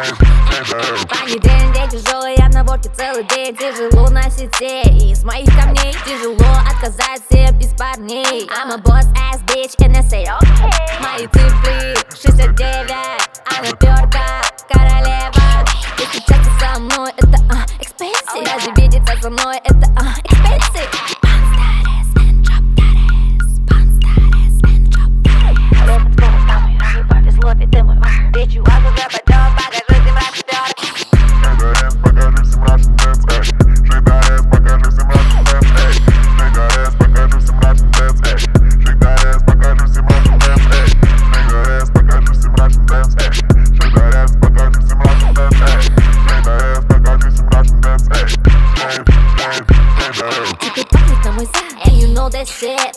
Понедельник тяжелый, я на ворке целый день. Тяжело на сети, из моих камней тяжело отказаться без парней. I'm a boss ass bitch and I say okay. Мои цифры 69, она тверка, королева. Если встречаться со мной, это expensive. Даже видеться со мной, это expensive. And you know that shit.